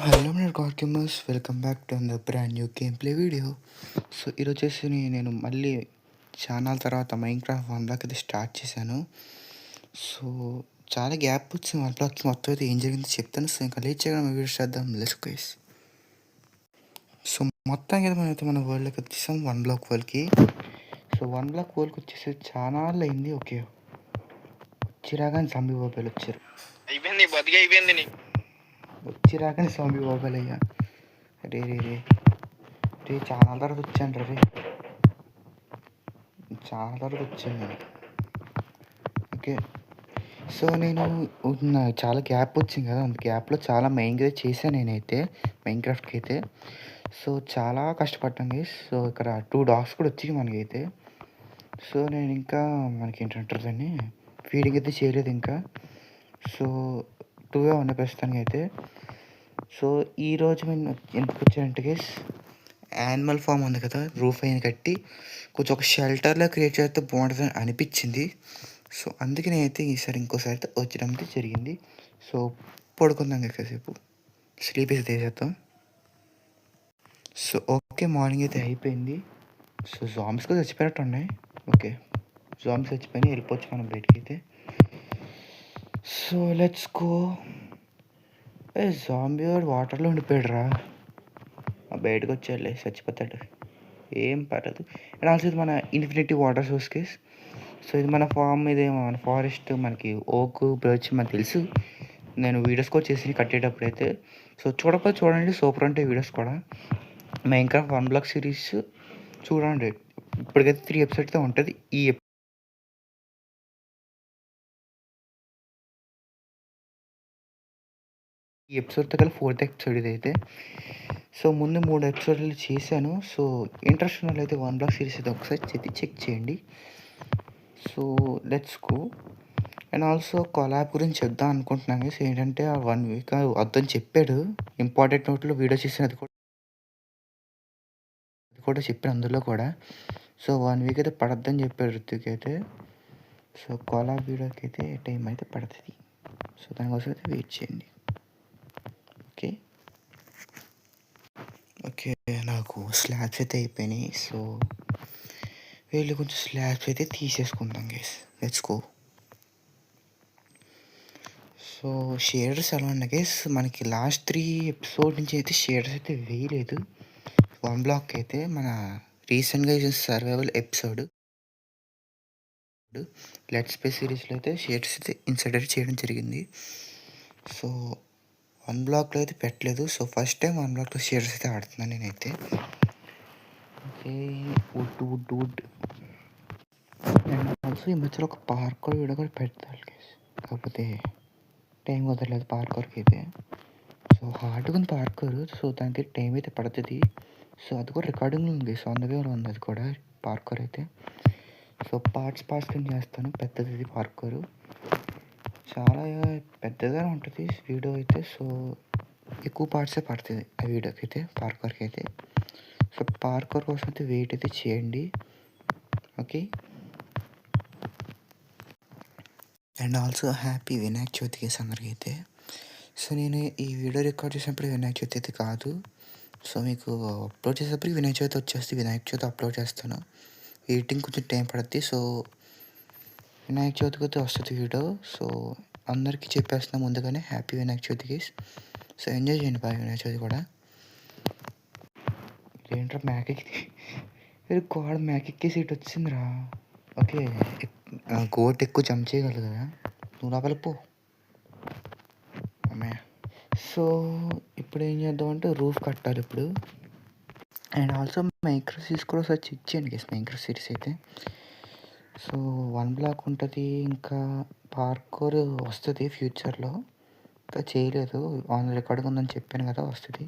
Hello నేను god gamers welcome back to another brand new game play video. So ఈరోజు వచ్చేసి నేను మళ్ళీ ఛానల్ తర్వాత మైన్క్రాఫ్ట్ వన్ బ్లాక్ అయితే స్టార్ట్ చేశాను. సో చాలా గ్యాప్ వచ్చింది వన్ బ్లాక్కి. మొత్తం అయితే ఏం జరిగిందో చెప్తాను. సో ఇంకా లేట్ చేయడం వీడియో చేద్దాం. Let's guys. సో మొత్తానికి అయితే మనమైతే మన వరల్డ్కి వచ్చేసాం వన్ బ్లాక్ వరల్డ్కి. సో వన్ బ్లాక్ వరల్డ్కి వచ్చేసి చాలా అయింది. ఓకే వచ్చిరాగానే జంబీ బాబాయిలు వచ్చారు. వచ్చిరాగానే జంబీ బాబాయిలు అయ్యా. రే రే రే రే చాలా తర్వాత వచ్చాను రే. చాలా తర్వాత వచ్చాను నేను. ఓకే సో నేను చాలా గ్యాప్ వచ్చింది కదా, అంత గ్యాప్లో చాలా మెయిన్గా చేశాను నేనైతే మైన్క్రాఫ్ట్కి అయితే. సో చాలా కష్టపడ్డాను గైస్. సో ఇక్కడ 2 డాగ్స్ కూడా వచ్చి మనకైతే. సో నేను ఇంకా మనకి ఏంటంటారు దాన్ని ఫీడింగ్ అయితే చేయలేదు ఇంకా. సో 2 ఉన్నాయి ప్రస్తుతానికి అయితే. సో ఈరోజు నేను ఎందుకు వచ్చానంటే గైస్, యానిమల్ ఫామ్ ఉంది కదా, రూఫ్ అయిన కట్టి కొంచెం ఒక షెల్టర్లో క్రియేట్ చేస్తే బాగుంటుందని అనిపించింది. సో అందుకే నేనైతే ఈసారి ఇంకోసారి అయితే వచ్చడం అయితే జరిగింది. సో పడుకుందాం కాసేపు, స్లీప్ అయితే తీసేద్దాం. సో ఓకే మార్నింగ్ అయితే అయిపోయింది. సో జాంబ్స్ కూడా చచ్చిపోయినట్టు ఉన్నాయి. ఓకే జాంబ్స్ చచ్చిపోయి వెళ్ళిపోవచ్చు మనం బయటికి అయితే. So let's go. జాంబీ వాడు వాటర్లో ఉండిపోయాడు రా. బయటకు వచ్చేయాలి, చచ్చిపోతాడు, ఏం పర్లేదు. అండ్ ఆల్సో ఇది మన infinity water source case. So ఇది మన ఫామ్, ఇది మన ఫారెస్ట్, మనకి ఓక్ బ్రచ్ మనకు తెలుసు. నేను వీడియోస్ కూడా చేసి కట్టేటప్పుడు అయితే. సో చూడకపోతే చూడండి, సూపర్ ఉంటాయి వీడియోస్ కూడా. మైన్క్రాఫ్ట్ వన్ బ్లాక్ సిరీస్ చూడండి. ఇప్పటికైతే 3 ఎపిసోడ్తో ఉంటుంది. ఈ ఎపిసోడ్తో కలిసి 4th ఎపిసోడ్ ఇదైతే. సో ముందు 3 ఎపిసోడ్లు చేశాను. సో ఇంట్రెస్ట్ ఉన్న వాళ్ళైతే వన్ బ్లాక్ సిరీస్ అయితే ఒకసారి చెక్ చేయండి. So let's go. And also collab గురించి చెప్దాం అనుకుంటున్నాను. ఏంటంటే ఆ 1 వీక్ వద్దని చెప్పాడు. ఇంపార్టెంట్ నోట్లో వీడియో చేసినది కూడా చెప్పాను అందులో కూడా. సో 1 వీక్ అయితే పడద్దని చెప్పాడు ఋత్విక్ అయితే. సో కొలాబ్ వీడియోకి అయితే టైం అయితే పడుతుంది. సో దానికోసం అయితే వెయిట్ చేయండి. ఓకే ఓకే నాకు స్లాబ్స్ అయితే అయిపోయినాయి. సో వీళ్ళు కొంచెం స్లాబ్స్ అయితే తీసేసుకుందాం guys. Let's go. So shaders ఎలా ఉన్నాయి గైస్, మనకి లాస్ట్ 3 ఎపిసోడ్ నుంచి అయితే షేడర్స్ అయితే వేయలేదు వన్ బ్లాక్ అయితే. మన రీసెంట్గా సర్వైవల్ ఎపిసోడ్ లెట్స్ ప్లే సిరీస్లో అయితే షేడర్స్ అయితే ఇన్సర్ట్ చేయడం జరిగింది. సో వన్ బ్లాక్లో అయితే పెట్టలేదు. సో ఫస్ట్ టైం వన్ బ్లాక్లో షేడర్స్ అయితే ఆడుతున్నాను నేనైతే. ఓకే వుడ్ అండ్ ఆల్సో ఈ మధ్యలో ఒక పార్కర్ వీడియో కూడా పెడతాను గైస్, కాకపోతే టైం కుదరలేదు పార్కర్కి అయితే. సో హార్డ్గా ఉంది పార్కర్. సో దానికి టైం అయితే పడుతుంది. సో అది కూడా రికార్డింగ్లో ఉంది. సో అందుకే ఉంది అది కూడా పార్కర్ అయితే. సో పార్ట్స్ కింద చేస్తాను. పెద్దది పార్కర్, చాలా పెద్దగా ఉంటుంది వీడియో అయితే. సో ఎక్కువ పార్ట్సే పడుతుంది ఆ వీడియోకి అయితే, పార్కర్కి అయితే. సో పార్కర్ కోసం అయితే వెయిట్ అయితే చేయండి. Okay and also happy Vinayaka Chavithi case అందరికీ అయితే. సో నేను ఈ వీడియో రికార్డ్ చేసినప్పుడు వినాయక చవితి అయితే కాదు. సో మీకు అప్లోడ్ చేసేటప్పటికి వినాయక చవితి వచ్చేస్తే వినాయక చవితి అప్లోడ్ చేస్తాను. ఎడిటింగ్ కొంచెం టైం పడుతుంది. సో వినాయక చవితికి అయితే వస్తుంది వీడియో. సో అందరికీ చెప్పేస్తున్నాం ముందుగానే హ్యాపీ వినాయక చవితికి. సో ఎంజాయ్ చేయండి బాగా వినాయక చవితి కూడా. ఏంట్రా మ్యాకెక్కి గోడ మ్యాకెక్కి సీట్ వచ్చిందిరా. ఓకే గోట్ ఎక్కువ జంప్ చేయగలదు కదా, నువ్వు లోపలికి పో అమ్మాయి. సో ఇప్పుడు ఏం చేద్దామంటే రూఫ్ కట్టాలి ఇప్పుడు. అండ్ ఆల్సో మైక్రో సిరీస్ కూడా ఒకసారి చెక్ చేయండి గైస్. మైక్రో సిరీస్ అయితే సో వన్ బ్లాక్ ఉంటుంది, ఇంకా పార్కూర్ వస్తుంది ఫ్యూచర్లో. ఇంకా చేయలేదు, ఆన్ రికార్డింగ్ ఉందని చెప్పాను కదా, వస్తుంది.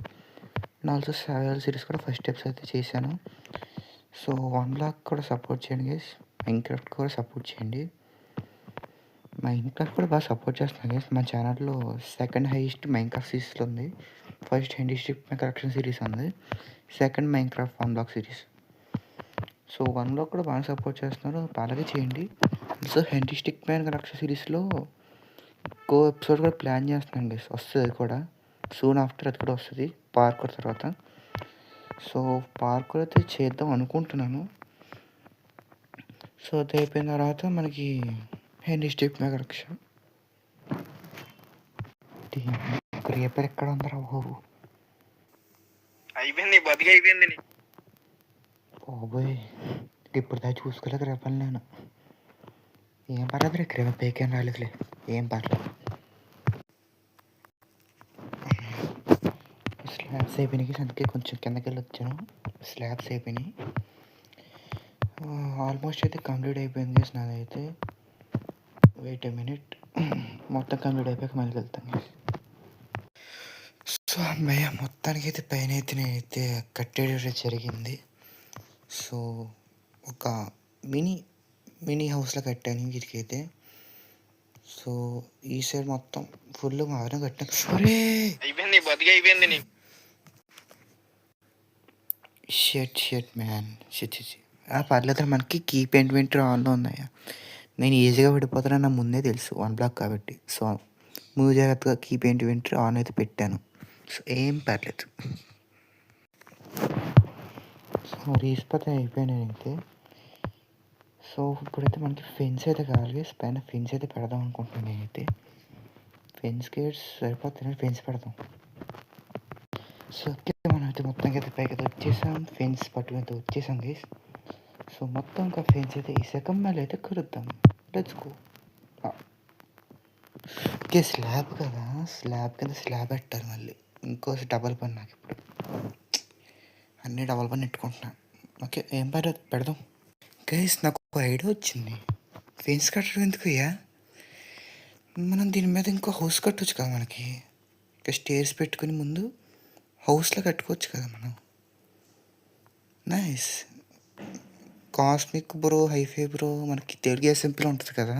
అండ్ ఆల్సో సర్వైవల్ సిరీస్ కూడా ఫస్ట్ ఎపిసోడ్ అయితే చేశాను. సో వన్ బ్లాక్ కూడా సపోర్ట్ చేయండి గైస్. మైన్క్రాఫ్ట్ కూడా సపోర్ట్ చేయండి. మైన్క్రాఫ్ట్ కూడా బాగా సపోర్ట్ చేస్తున్నాను గైస్. మా ఛానల్లో సెకండ్ హైయెస్ట్ మైన్క్రాఫ్ట్ సిరీస్లో ఉంది. ఫస్ట్ హెండిస్టిక్ కరెక్షన్ సిరీస్ ఉంది, second Minecraft one block series. So one block కూడా బాగా సపోర్ట్ చేస్తున్నారు, అలాగే చేయండి. సో హెండిస్టిక్ మ్యాన్ కరెక్షన్ సిరీస్లో ఇంకో ఎపిసోడ్ కూడా ప్లాన్ చేస్తున్నాను గైస్, వస్తుంది అది కూడా. సూన్ ఆఫ్టర్ అది కూడా వస్తుంది పార్కర్ తర్వాత. సో పార్కర్ అయితే చేద్దాం అనుకుంటున్నాను. సో అది అయిపోయిన తర్వాత మనకి హెన్నీ స్టెప్ మెగా రక్ష క్రియేపర్ ఎక్కడ ఉందరా బాబు? అయిపోయింది, బతికి అయిపోయింది. బాబోయ్ ఇప్పుడు దాకా చూసుకోలేదు రేపని నేను. ఏం పర్లేదు రే, క్రియేపర్ పేకేం రాలేదులే, ఏం పర్లేదు. స్లాబ్స్ అయిపోయినాయి, అందుకే కొంచెం కిందకి వెళ్ళి వచ్చాను. స్లాబ్స్ అయిపోయినాయి, ఆల్మోస్ట్ అయితే కంప్లీట్ అయిపోయింది నాదైతే. వెయిట్ ఏ మినిట్, మొత్తం కంప్లీట్ అయిపోయాక మళ్ళీ వెళ్తాను. సో అమ్మయ్య, మొత్తానికి అయితే పైన అయితే నేనైతే కట్టేయడం జరిగింది. సో ఒక మినీ హౌస్లో కట్టాను వీటికైతే. సో ఈ సైడ్ మొత్తం ఫుల్ మాత్రం కట్టాను. అయిపోయింది, బతికి అయిపోయింది. షెట్ మ్యాన్, షెట్ పర్లేదు, మనకి కీప్ ఇన్వెంటరీ ఆన్లో ఉన్నాయా. నేను ఈజీగా పడిపోతానని నా ముందే తెలుసు, 1 బ్లాక్ కాబట్టి. సో ముందు జాగ్రత్తగా కీప్ ఇన్వెంటరీ ఆన్ అయితే పెట్టాను. సో ఏం పర్లేదు. సో రీస్పతి అయిపోయినాయి అయితే. సో ఇప్పుడైతే మనకి ఫెన్స్ అయితే కావాలి, పైన ఫెన్స్ అయితే పెడదాం అనుకుంటున్నాను నేనైతే. ఫెన్స్ గేట్స్ సరిపోతుంది, ఫెన్స్ పెడదాం. సో మనం అయితే మొత్తం అయితే పైకి అయితే వచ్చేసాం, ఫెన్స్ పట్టుకుని అయితే వచ్చేసాం గైస్. సో మొత్తం ఇంకా ఫెన్స్ అయితే ఈ సెకండ్ మళ్ళీ అయితే కలుద్దాం. Let's go. ఓకే, స్లాబ్ కదా, స్లాబ్ కింద స్లాబ్ పెట్టారు మళ్ళీ. ఇంకో డబల్ పని నాకు ఇప్పుడు, అన్నీ డబల్ పని పెట్టుకుంటున్నాను. ఓకే ఏం పర్లేదు, పెడదాం. గైస్ నాకు ఒక ఐడియా వచ్చింది. ఫెన్స్ కట్టడం ఎందుకు అయ్యా, మనం దీని మీద ఇంకో హౌస్ కట్టవచ్చు కదా మనకి. ఇంకా స్టేర్స్ పెట్టుకుని ముందు హౌస్లో కట్టుకోవచ్చు కదా మనం. Nice. Cosmic bro, hifi bro మనకి తెలుగు ఎస్ఎంపీలో ఉంటుంది కదా.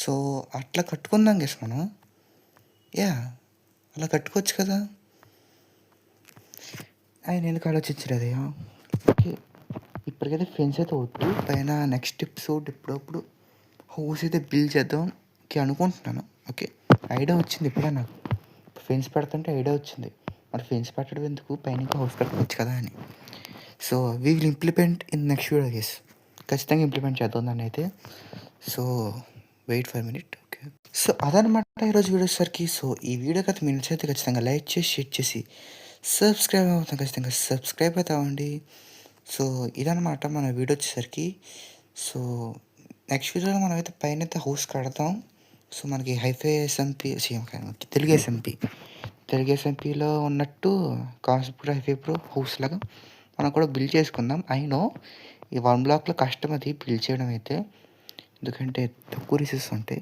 సో అట్లా కట్టుకుందాం గేస్ మనం. యా, అలా కట్టుకోవచ్చు కదా. ఆయన ఎందుకు ఆలోచించలేదు. ఓకే, ఇప్పటికైతే ఫెన్స్ అయితే వద్దు. పైన నెక్స్ట్ ఎపిసోడ్ ఎప్పుడప్పుడు హౌస్ అయితే బిల్డ్ చేద్దాం అనుకుంటున్నాను. ఓకే, ఐడియా వచ్చింది ఇప్పుడే నాకు. ఫెన్స్ పెడుతుంటే ఐడియా వచ్చింది, మరి ఫెన్స్ పెట్టడం ఎందుకు, పైన ఇంకా హౌస్ కట్టుకోవచ్చు కదా అని. So we will implement in next video guys. ఖచ్చితంగా ఇంప్లిమెంట్ చేద్దాం దాన్ని అయితే. So wait for minute. Okay, so అదనమాట ఈరోజు వీడియో సరికి. సో ఈ వీడియో కథ మీ నచ్చితే ఖచ్చితంగా లైక్ చేసి షేర్ చేసి సబ్స్క్రైబ్ అవుతాం, ఖచ్చితంగా సబ్స్క్రైబ్ అవుతామండి. సో ఇదనమాట మన వీడియో వచ్చేసరికి. సో నెక్స్ట్ వీడియోలో మనం అయితే పైన అయితే హౌస్ కడతాం. సో మనకి హైఫై ఎస్ఎంపీ తెలుగు ఎస్ఎంపీలో ఉన్నట్టు కాస్మిక్ హైఫై ప్రో హౌస్ లాగా మనం కూడా బిల్డ్ చేసుకుందాం. అయినో ఈ 1 బ్లాక్లో కష్టం అది బిల్డ్ చేయడం అయితే, ఎందుకంటే తక్కువ రిసోర్సెస్ ఉంటాయి.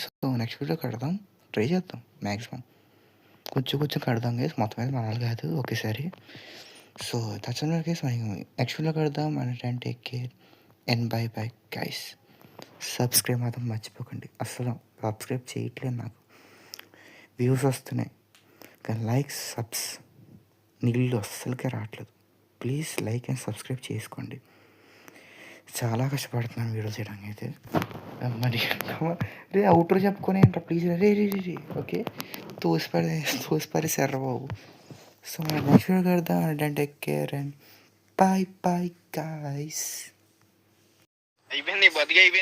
సో నెక్స్ట్ వీడియో కడదాం, ట్రై చేద్దాం మ్యాక్సిమం. కొంచెం కడదాం గైస్, మొత్తం మీద మనాలి కాదు ఒకేసారి. So that's all guys, next video కడదాం. And take care and bye bye guys. Subscribe మాత్రం మర్చిపోకండి. అసలు సబ్స్క్రైబ్ చేయట్లేదు, నాకు వ్యూస్ వస్తున్నాయి కానీ లైక్స్ సబ్స్ నీళ్ళు అస్సలకే రావట్లేదు. ప్లీజ్ లైక్ అండ్ సబ్స్క్రైబ్ చేసుకోండి. చాలా కష్టపడుతున్నాను వీడియో చేయడానికి అయితే. మరి రే అవుటర్ చెప్పుకొని ఏంట్రా ప్లీజ్. రే రే రే రే ఓకే, తోసిపారి సర్ర బాబు. సో నెక్స్ట్ వీడియో కడదాం. And take care and bye bye guys. అయిపోయింది, బతికి అయిపోయింది.